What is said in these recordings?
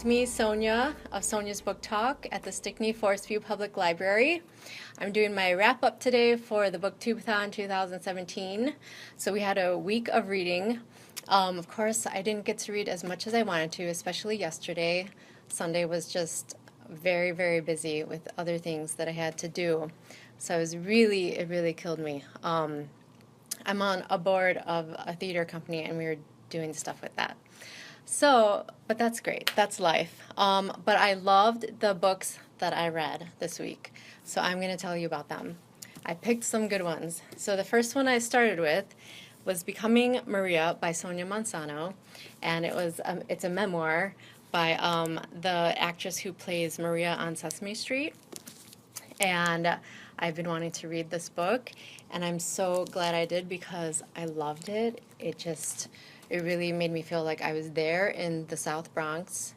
It's me, Sonia, of Sonia's Book Talk at the Stickney-Forest View Public Library. I'm doing my wrap-up today for the BookTube-a-Thon 2017. So we had a week of reading. Of course, I didn't get to read as much as I wanted to, especially yesterday. Sunday was just very, very busy with other things that I had to do. So it really killed me. I'm on a board of a theater company, and we were doing stuff with that. So, but that's great. That's life. But I loved the books that I read this week. So I'm going to tell you about them. I picked some good ones. So the first one I started with was Becoming Maria by Sonia Manzano. And it's a memoir by the actress who plays Maria on Sesame Street. And I've been wanting to read this book, and I'm so glad I did because I loved it. It really made me feel like I was there in the South Bronx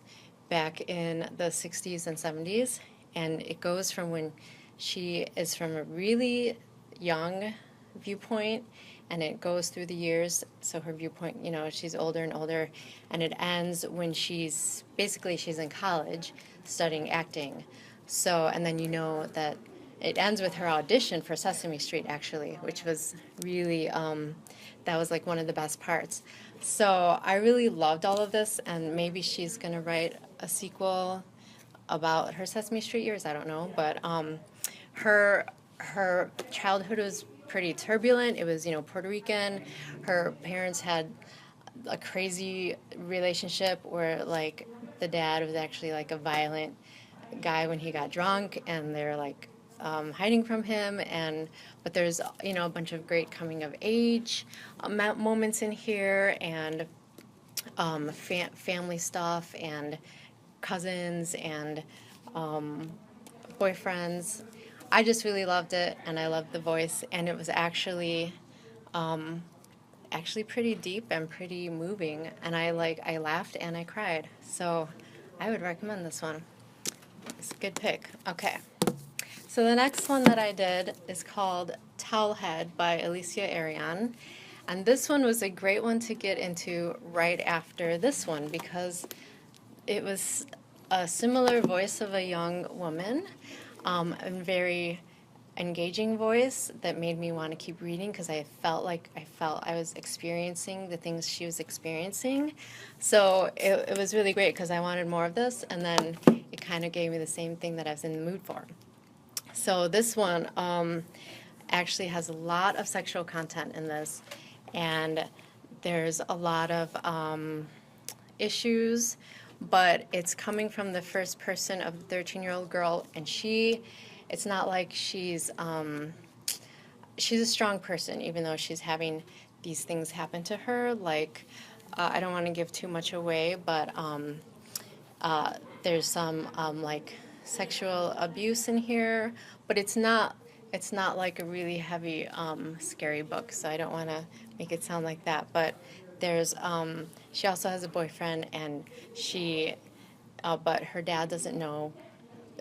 back in the 60s and 70s. And it goes from when she is from a really young viewpoint, and it goes through the years. So her viewpoint, you know, she's older and older, and it ends when she's in college studying acting. So, and then you know that it ends with her audition for Sesame Street, actually, which was really, that was like one of the best parts. So I really loved all of this, and maybe she's going to write a sequel about her Sesame Street years, I don't know, but her childhood was pretty turbulent. It was, you know, Puerto Rican. Her parents had a crazy relationship where, like, the dad was actually like a violent guy when he got drunk, and they're like hiding from him. But there's, you know, a bunch of great coming of age moments in here, and family stuff, and cousins, and boyfriends. I just really loved it, and I loved the voice, and it was actually pretty deep and pretty moving, and I laughed and I cried. So I would recommend this one. It's a good pick. Okay. So the next one that I did is called Towelhead by Alicia Erian. And this one was a great one to get into right after this one because it was a similar voice of a young woman, and very engaging voice that made me want to keep reading because I felt I was experiencing the things she was experiencing. So it was really great because I wanted more of this, and then it kind of gave me the same thing that I was in the mood for. So this one actually has a lot of sexual content in this, and there's a lot of issues, but it's coming from the first person of a 13-year-old girl, and it's not like she's a strong person, even though she's having these things happen to her. Like, I don't want to give too much away, but there's some like sexual abuse in here, but it's not like a really heavy, scary book, so I don't want to make it sound like that. But there's she also has a boyfriend, and but her dad doesn't know,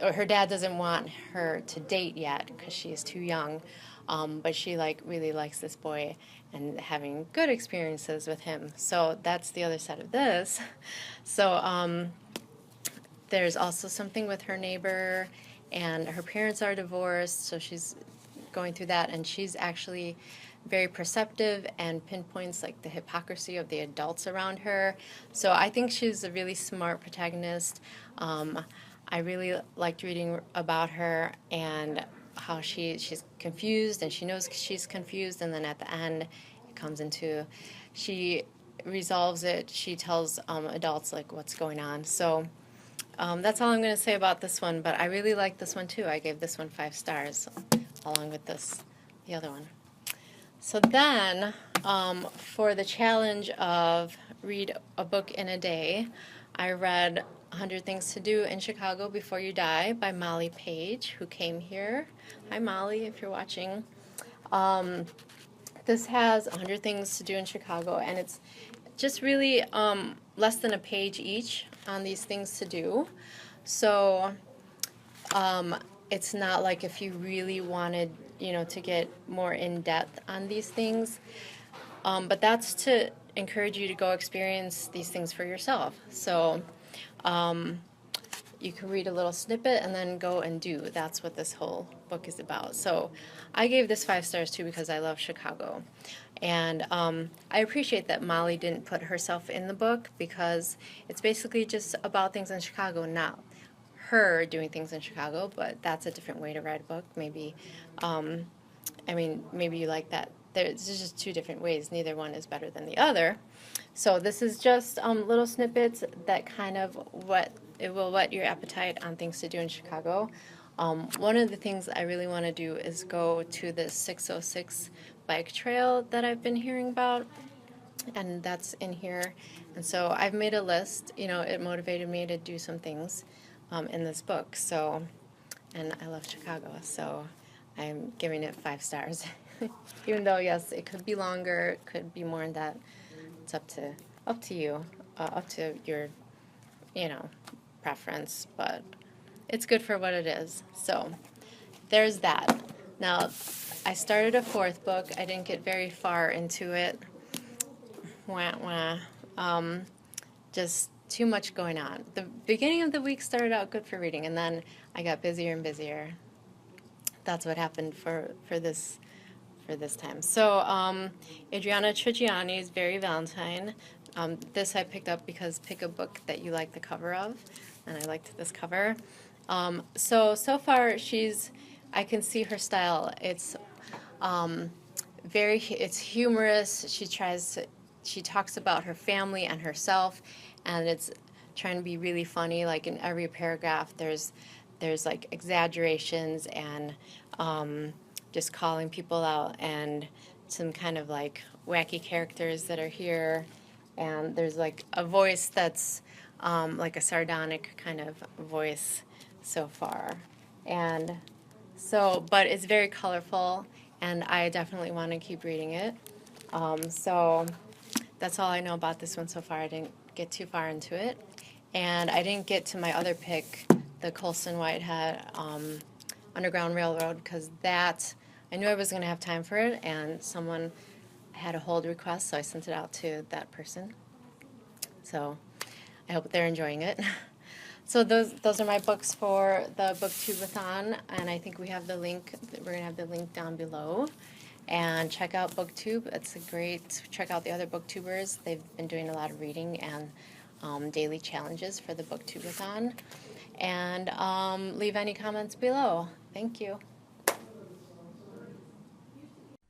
or her dad doesn't want her to date yet because she's too young, but she really likes this boy and having good experiences with him. So that's the other side of this. So there's also something with her neighbor, and her parents are divorced, so she's going through that, and she's actually very perceptive and pinpoints like the hypocrisy of the adults around her. So I think she's a really smart protagonist. I really liked reading about her and how she's confused, and she knows she's confused, and then at the end it comes into, she resolves it. She tells adults like what's going on. So that's all I'm going to say about this one, but I really like this one too. I gave this one 5 stars along with the other one. So then for the challenge of read a book in a day, I read 100 Things to Do in Chicago Before You Die by Molly Page, who came here. Hi, Molly, if you're watching. This has 100 Things to Do in Chicago, and it's just really less than a page each on these things to do. So it's not like if you really wanted, you know, to get more in depth on these things, but that's to encourage you to go experience these things for yourself. So You can read a little snippet and then go and do. That's what this whole book is about. So I gave this 5 stars too because I love Chicago. And I appreciate that Molly didn't put herself in the book because it's basically just about things in Chicago, not her doing things in Chicago, but that's a different way to write a book. Maybe, maybe you like that. There's just 2 different ways. Neither one is better than the other. So this is just little snippets that kind of will whet your appetite on things to do in Chicago. One of the things I really want to do is go to the 606 bike trail that I've been hearing about, and that's in here. And so I've made a list. It motivated me to do some things in this book. So, and I love Chicago, so I'm giving it 5 stars. Even though, yes, it could be longer, it could be more than that. It's up to you, up to your, preference, but it's good for what it is. So there's that. Now, I started a 4th book. I didn't get very far into it. Just too much going on. The beginning of the week started out good for reading, and then I got busier and busier. That's what happened for this time. So Adriana Trigiani's Very Valentine. This I picked up because pick a book that you like the cover of, and I liked this cover. So far I can see her style. It's it's humorous. She talks about her family and herself, and it's trying to be really funny. Like in every paragraph, there's like exaggerations and just calling people out, and some kind of like wacky characters that are here, and there's like a voice that's like a sardonic kind of voice so far, and so, but it's very colorful, and I definitely want to keep reading it. So that's all I know about this one so far. I didn't get too far into it, and I didn't get to my other pick, the Colson Whitehead Underground Railroad, because I knew I was going to have time for it, and someone had a hold request, so I sent it out to that person. So I hope they're enjoying it. So those are my books for the BookTube-a-Thon, and I think we have the link. We're going to have the link down below. And check out BookTube. Check out the other BookTubers. They've been doing a lot of reading and daily challenges for the BookTube-a-Thon. And leave any comments below. Thank you.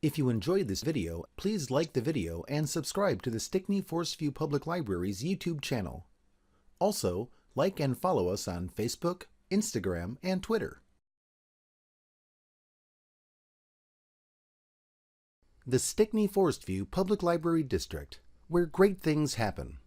If you enjoyed this video, please like the video and subscribe to the Stickney-Forest View Public Library's YouTube channel. Also, like and follow us on Facebook, Instagram, and Twitter. The Stickney-Forest View Public Library District, where great things happen.